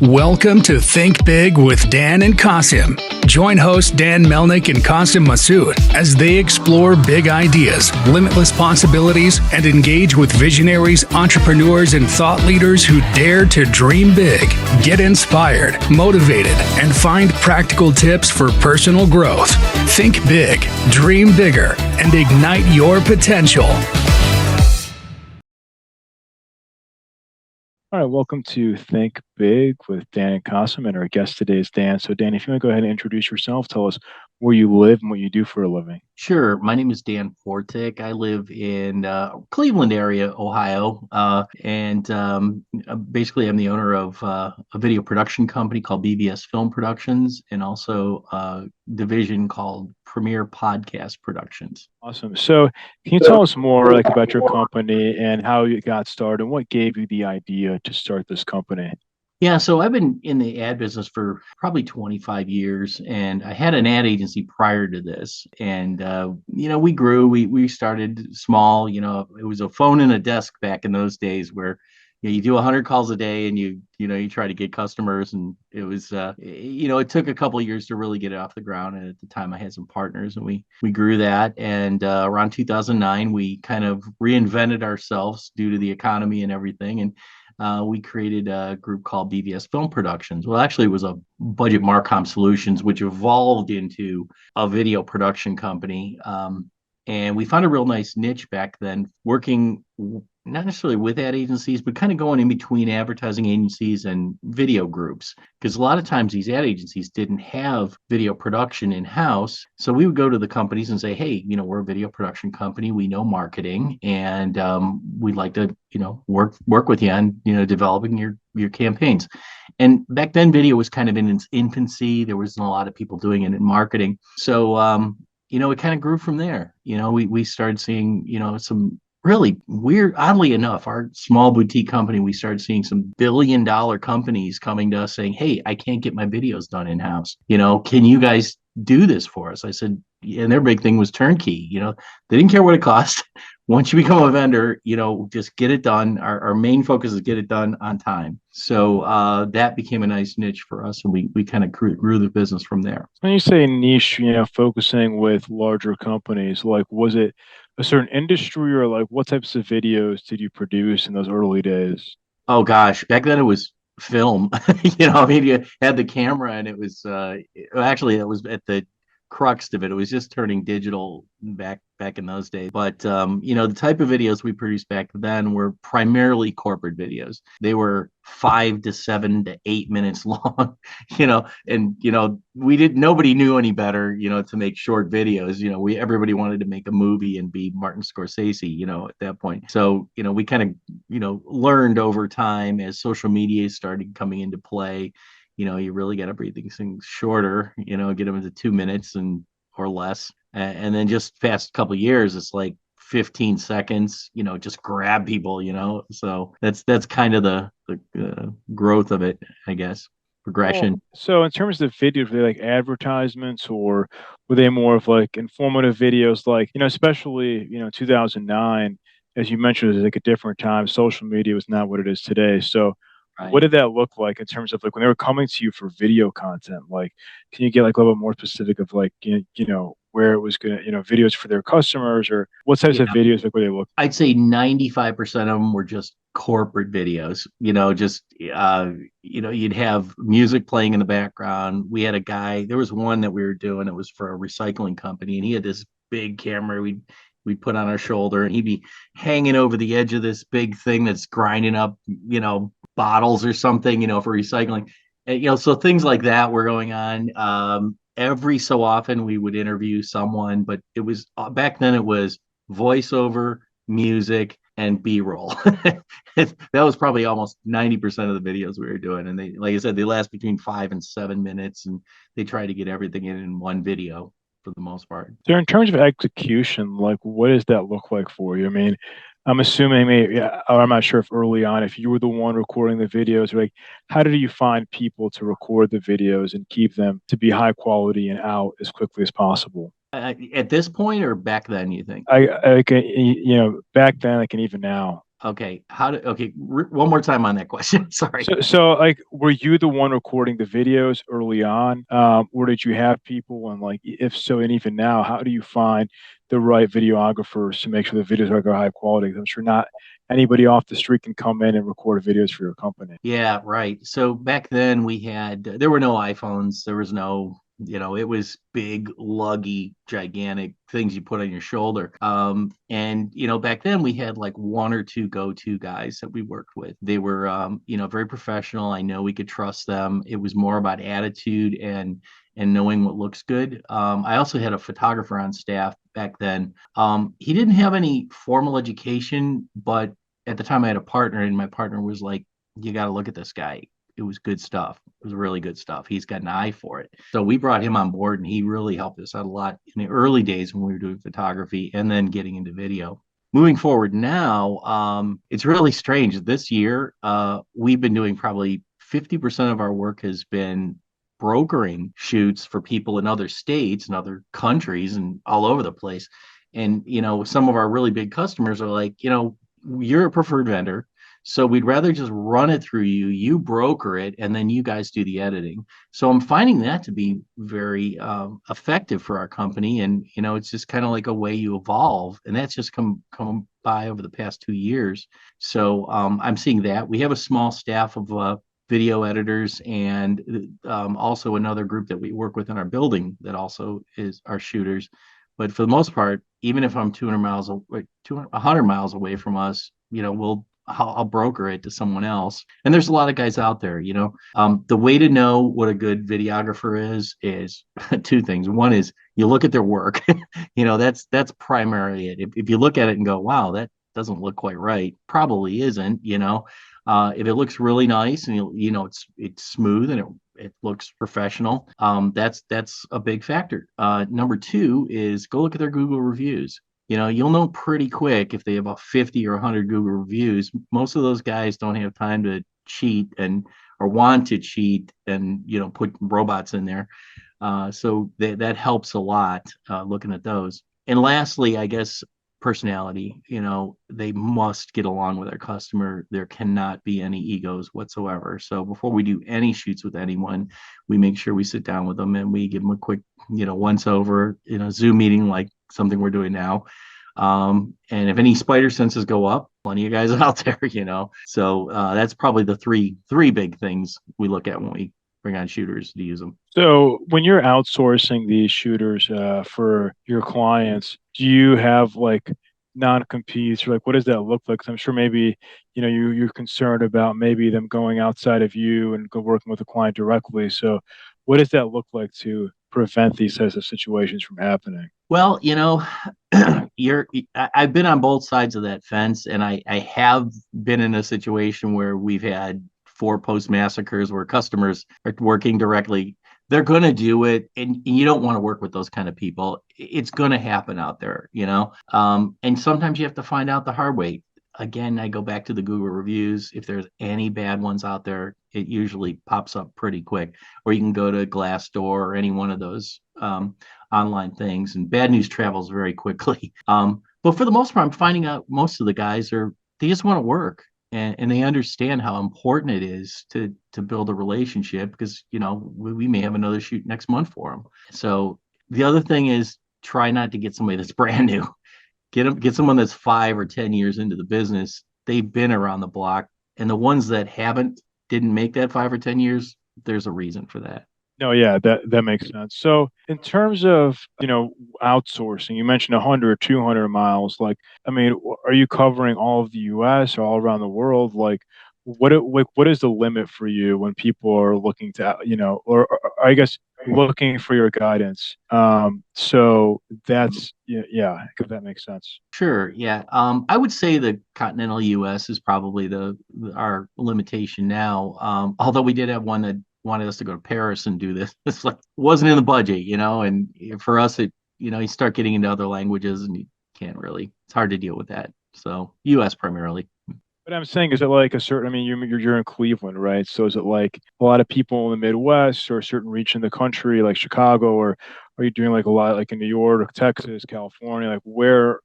Welcome to Think Big with Dan and Qasim. Join hosts Dan Melnick and Qasim Masood as they explore big ideas, limitless possibilities, and engage with visionaries, entrepreneurs, and thought leaders who dare to dream big, get inspired, motivated, and find practical tips for personal growth. Think big, dream bigger, and ignite your potential. All right, welcome to Think Big with Dan and Qasim, and our guest today is Dan. So, Dan, if you want to go ahead and introduce yourself, tell us where you live and what you do for a living. Sure. My name is Dan Portik. I live in Cleveland area, Ohio, and basically I'm the owner of a video production company called BVS Film Productions, and also a division called Premier Podcast Productions. Awesome. So, can you tell us more about your company and how you got started and what gave you the idea to start this company? Yeah, so I've been in the ad business for probably 25 years, and I had an ad agency prior to this. And we grew. We started small. It was a phone and a desk back in those days, where you do 100 calls a day, and you try to get customers. And it was it took a couple of years to really get it off the ground. And at the time, I had some partners, and we grew that. And around 2009, we kind of reinvented ourselves due to the economy and everything, and we created a group called BVS Film Productions. Well, actually, it was a Budget Marcom Solutions, which evolved into a video production company. And we found a real nice niche back then, working not necessarily with ad agencies, but kind of going in between advertising agencies and video groups. Because a lot of times these ad agencies didn't have video production in-house. So we would go to the companies and say, hey, we're a video production company. We know marketing, and we'd like to, work with you on, developing your campaigns. And back then, video was kind of in its infancy. There wasn't a lot of people doing it in marketing. So, it kind of grew from there. We started seeing, some really weird, oddly enough, our small boutique company, we started seeing some billion-dollar companies coming to us saying, hey, I can't get my videos done in-house. Can you guys do this for us? I said, and their big thing was turnkey. They didn't care what it cost. Once you become a vendor, just get it done. Our main focus is get it done on time. So that became a nice niche for us, and we kind of grew the business from there. When you say niche, focusing with larger companies, was it a certain industry or what types of videos did you produce in those early days? Oh gosh, back then it was film. You had the camera, and it was actually it was at the crux of it. It was just turning digital back in those days. But the type of videos we produced back then were primarily corporate videos. They were 5 to 7 to 8 minutes long, and nobody knew any better, to make short videos. Everybody wanted to make a movie and be Martin Scorsese, at that point. So, we kind of, learned over time as social media started coming into play. You really got to breathe these things shorter, get them into 2 minutes or less. And then just fast couple of years, it's like 15 seconds, just grab people, so that's kind of the growth of it, I guess, progression. Well, so in terms of videos, were they advertisements, or were they more of informative videos, especially, 2009, as you mentioned, it was a different time. Social media was not what it is today. So Right. what did that look like in terms of when they were coming to you for video content? Can you get a little bit more specific of where it was going to, videos for their customers, or what types of videos were they look? I'd say 95% of them were just corporate videos, you'd have music playing in the background. We had a guy, there was one that we were doing, it was for a recycling company, and he had this big camera we'd put on our shoulder, and he'd be hanging over the edge of this big thing that's grinding up, bottles or something, for recycling. And, so things like that were going on. Every so often we would interview someone, but it was back then it was voiceover, music, and B-roll. That was probably almost 90% of the videos we were doing. And they, like I said, they last between 5 and 7 minutes, and they try to get everything in one video for the most part. So in terms of execution, what does that look like for you? I mean, I'm assuming I'm not sure if early on, if you were the one recording the videos, how did you find people to record the videos and keep them to be high quality and out as quickly as possible? At this point, or back then, you think? I can, back then, even now. Okay. One more time on that question. Sorry. So like, were you the one recording the videos early on, or did you have people? And like, if so, and even now, how do you find the right videographers to make sure the videos are high quality? I'm sure not anybody off the street can come in and record videos for your company. Yeah, right. So back then there were no iPhones. There was no, it was big, luggy, gigantic things you put on your shoulder. And back then we had like one or two go-to guys that we worked with. They were, very professional. I know we could trust them. It was more about attitude and knowing what looks good. I also had a photographer on staff back then. He didn't have any formal education, but at the time I had a partner, and my partner was like, you got to look at this guy. It was good stuff. It was really good stuff. He's got an eye for it. So we brought him on board, and he really helped us out a lot in the early days when we were doing photography and then getting into video. Moving forward now, it's really strange. This year, we've been doing probably 50% of our work has been brokering shoots for people in other states and other countries and all over the place. And, some of our really big customers are like, you're a preferred vendor. So we'd rather just run it through you, you broker it, and then you guys do the editing. So I'm finding that to be very effective for our company. And, it's just kind of like a way you evolve. And that's just come by over the past 2 years. So I'm seeing that. We have a small staff of video editors and also another group that we work with in our building that also is our shooters. But for the most part, even if I'm 200 miles away, 100 miles away from us, I'll broker it to someone else. And there's a lot of guys out there. The way to know what a good videographer is two things. One is you look at their work. That's primarily it. If you look at it and go, wow, that doesn't look quite right, probably isn't. If it looks really nice and it's smooth and it looks professional, that's a big factor. Number two is go look at their Google reviews. You'll know pretty quick if they have about 50 or 100 Google reviews. Most of those guys don't have time to cheat or want to cheat and put robots in there. So that helps a lot looking at those. And lastly, I guess personality. They must get along with their customer. There cannot be any egos whatsoever. So before we do any shoots with anyone, we make sure we sit down with them and we give them a quick once over Zoom meeting, like something we're doing now. And if any spider senses go up, plenty of guys out there. So that's probably the three big things we look at when we bring on shooters to use them. So when you're outsourcing these shooters for your clients, do you have like non-competes, or like what does that look like? 'Cause I'm sure maybe you're concerned about maybe them going outside of you and go working with a client directly. So what does that look like to prevent these types of situations from happening? Well, I've been on both sides of that fence, and I have been in a situation where we've had 4 post massacres where customers are working directly. They're going to do it, and you don't want to work with those kind of people. It's going to happen out there, and sometimes you have to find out the hard way. Again, I go back to the Google reviews. If there's any bad ones out there, it usually pops up pretty quick. Or you can go to Glassdoor or any one of those online things, and bad news travels very quickly. But for the most part, I'm finding out most of the guys they just want to work, and they understand how important it is to build a relationship, because we may have another shoot next month for them. So the other thing is try not to get somebody that's brand new. Get someone that's 5 or 10 years into the business. They've been around the block, and the ones that didn't make that 5 or 10 years, there's a reason for that. No, yeah, that makes sense. So in terms of, outsourcing, you mentioned 100, 200 miles. Like, I mean, are you covering all of the US or all around the world? Like, what is the limit for you when people are looking to, or I guess looking for your guidance? So that's, yeah, if that makes sense. Sure. Yeah. I would say the continental US is probably our limitation now. Although we did have one that wanted us to go to Paris and do this. It's like wasn't in the budget, and for us you start getting into other languages and you can't really, it's hard to deal with that. So US primarily. But I'm saying, is it like a certain? I mean, you're in Cleveland, right? So is it like a lot of people in the Midwest or a certain region of the country, like Chicago, or Are you doing like a lot like in New York, Texas, California? Like where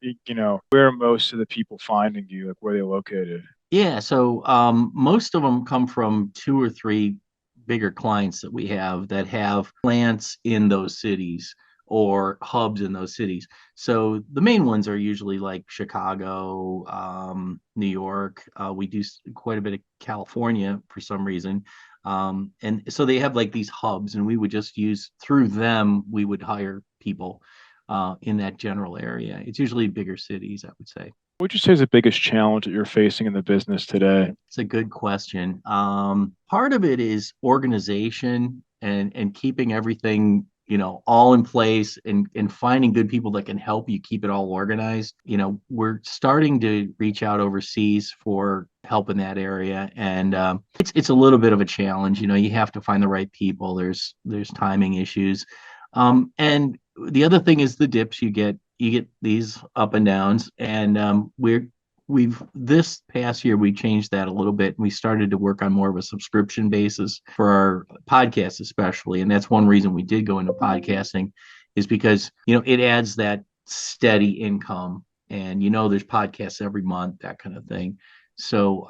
are most of the people finding you? Like where are they located? Yeah, so most of them come from two or three bigger clients that we have that have plants in those cities or hubs in those cities. So the main ones are usually like Chicago, New York. We do quite a bit of California for some reason. And so they have like these hubs, and we would just use through them, we would hire people in that general area. It's usually bigger cities, I would say. What would you say is the biggest challenge that you're facing in the business today? It's a good question. Part of it is organization and keeping everything, all in place and finding good people that can help you keep it all organized. We're starting to reach out overseas for help in that area, and it's a little bit of a challenge. You have to find the right people. There's timing issues, and the other thing is the dips you get. You get these up and downs, and we've this past year we changed that a little bit, and we started to work on more of a subscription basis for our podcasts especially, and that's one reason we did go into podcasting, is because it adds that steady income, and there's podcasts every month, that kind of thing. So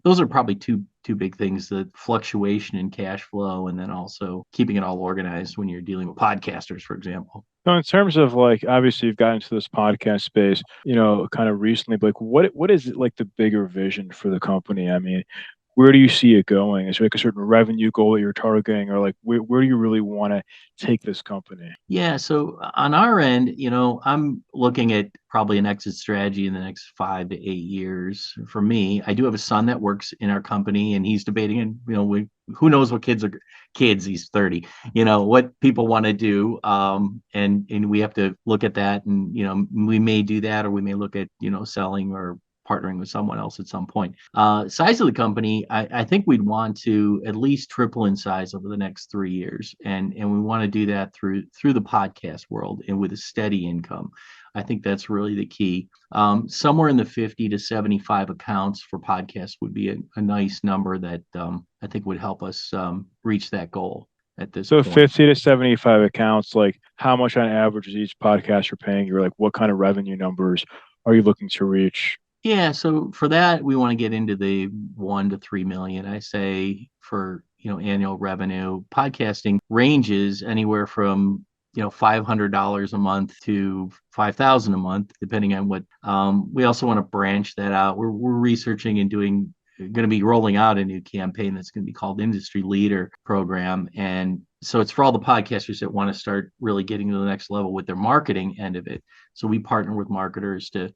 those are probably two big things: the fluctuation in cash flow, and then also keeping it all organized when you're dealing with podcasters, for example. So in terms of like, obviously you've gotten into this podcast space, kind of recently, but like what is it like the bigger vision for the company? I mean, where do you see it going? Is there like a certain revenue goal that you're targeting, or like where do you really want to take this company? Yeah, so on our end, I'm looking at probably an exit strategy in the next 5 to 8 years. For me, I do have a son that works in our company, and he's debating, and who knows what kids, he's 30, what people want to do, and we have to look at that, and we may do that, or we may look at selling or partnering with someone else at some point. Size of the company, I think we'd want to at least triple in size over the next 3 years, and we want to do that through the podcast world and with a steady income. I think that's really the key. Somewhere in the 50 to 75 accounts for podcasts would be a nice number that I think would help us reach that goal at this So point. 50 to 75 accounts, like how much on average is each podcaster paying you? Or like what kind of revenue numbers are you looking to reach? Yeah, so for that, we want to get into the 1 to 3 million, I say, for annual revenue. Podcasting ranges anywhere from $500 a month to 5,000 a month, depending on what. We also want to branch that out. We're researching and doing. Going to be rolling out a new campaign that's going to be called Industry Leader Program, and so it's for all the podcasters that want to start really getting to the next level with their marketing end of it. So we partner with marketers to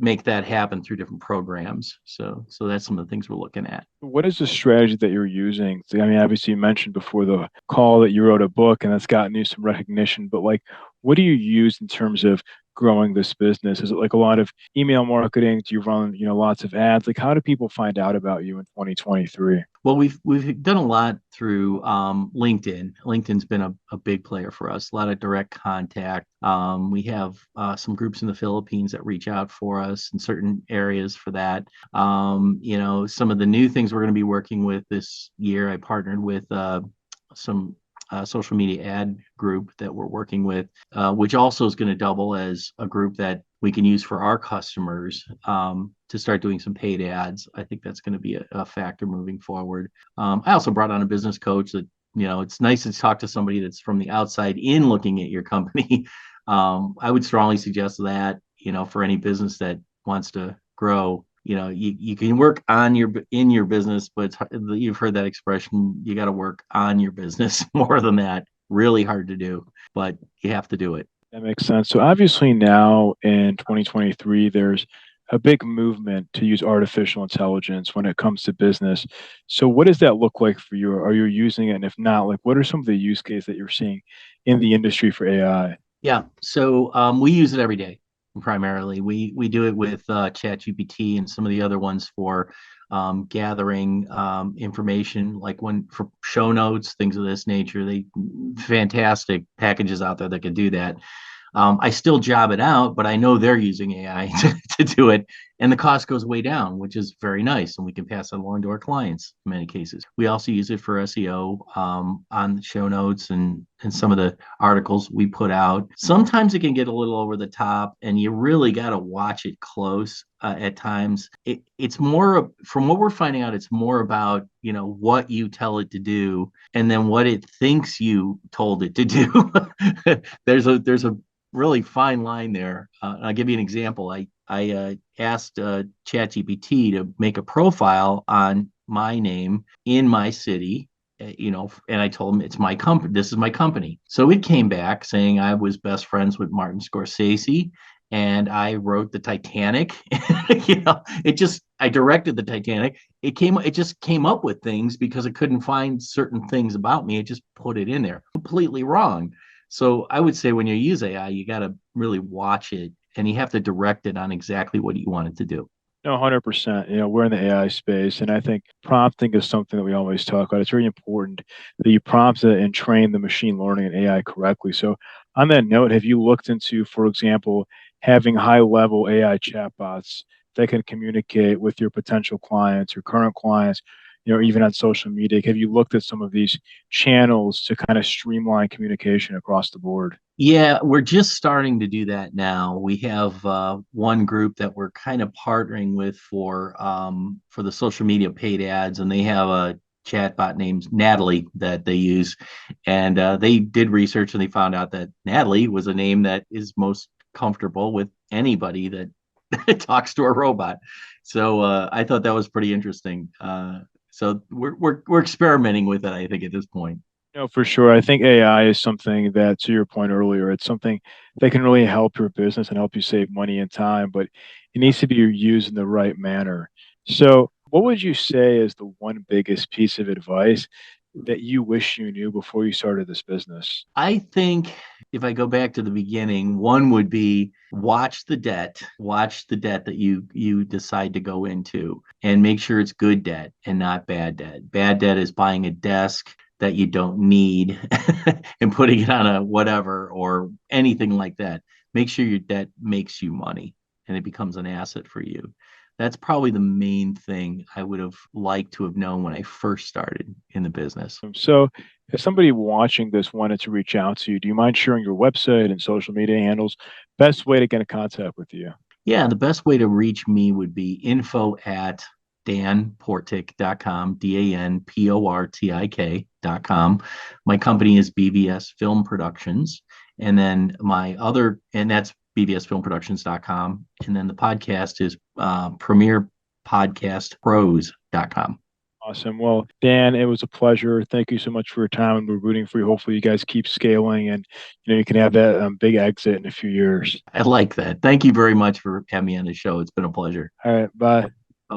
make that happen through different programs. So that's some of the things we're looking at. What is the strategy that you're using? I mean, obviously you mentioned before the call that you wrote a book and that's gotten you some recognition, but like, what do you use in terms of growing this business? Is it like a lot of email marketing? Do you run, lots of ads? Like, how do people find out about you in 2023? Well, we've done a lot through LinkedIn. LinkedIn's been a big player for us. A lot of direct contact. We have some groups in the Philippines that reach out for us in certain areas for that. Some of the new things we're going to be working with this year. I partnered with some social media ad group that we're working with, which also is going to double as a group that we can use for our customers to start doing some paid ads. I think that's going to be a factor moving forward. I also brought on a business coach that, it's nice to talk to somebody that's from the outside in looking at your company. I would strongly suggest that, for any business that wants to grow. You can work in your business, but you've heard that expression, you got to work on your business more than that. Really hard to do, but you have to do it. That makes sense. So obviously now in 2023, there's a big movement to use artificial intelligence when it comes to business. So what does that look like for you? Are you using it? And if not, like what are some of the use cases that you're seeing in the industry for AI? Yeah. So we use it every day. Primarily, we do it with ChatGPT and some of the other ones for gathering information, like for show notes, things of this nature. They fantastic packages out there that can do that. I still job it out, but I know they're using AI to do it, and the cost goes way down, which is very nice. And we can pass that along to our clients in many cases. We also use it for SEO on the show notes and some of the articles we put out. Sometimes it can get a little over the top, and you really got to watch it close at times. It's more, from what we're finding out, it's more about, what you tell it to do and then what it thinks you told it to do. There's a really fine line there. I'll give you an example. I asked ChatGPT to make a profile on my name in my city, and I told him it's my company. This is my company. So it came back saying I was best friends with Martin Scorsese, and I wrote the Titanic. I directed the Titanic. It just came up with things because it couldn't find certain things about me. It just put it in there, completely wrong. So I would say when you use AI, you got to really watch it, and you have to direct it on exactly what you want it to do. No, 100%. We're in the AI space, and I think prompting is something that we always talk about. It's very important that you prompt it and train the machine learning and AI correctly. So, on that note, have you looked into, for example, having high-level AI chatbots that can communicate with your potential clients, your current clients, even on social media? Have you looked at some of these channels to kind of streamline communication across the board? Yeah, we're just starting to do that now. We have one group that we're kind of partnering with for the social media paid ads, and they have a chatbot named Natalie that they use, and they did research and they found out that Natalie was a name that is most comfortable with anybody that talks to a robot. So I thought that was pretty interesting. So we're experimenting with it, I think, at this point. No, for sure. I think AI is something that, to your point earlier, it's something that can really help your business and help you save money and time, but it needs to be used in the right manner. So, what would you say is the one biggest piece of advice that you wish you knew before you started this business? I think if I go back to the beginning, one would be watch the debt that you decide to go into, and make sure it's good debt and not bad debt. Bad debt is buying a desk that you don't need and putting it on a whatever or anything like that. Make sure your debt makes you money and it becomes an asset for you. That's probably the main thing I would have liked to have known when I first started in the business. So, if somebody watching this wanted to reach out to you, do you mind sharing your website and social media handles? Best way to get in contact with you? Yeah, the best way to reach me would be info at danportik.com, danportik.com. My company is BVS Film Productions. And then and that's bvsfilmproductions.com. And then the podcast is premierpodcastpros.com. Awesome. Well, Dan, it was a pleasure. Thank you so much for your time, and we're rooting for you. Hopefully, you guys keep scaling, and you can have that big exit in a few years. I like that. Thank you very much for having me on the show. It's been a pleasure. All right. Bye. Bye.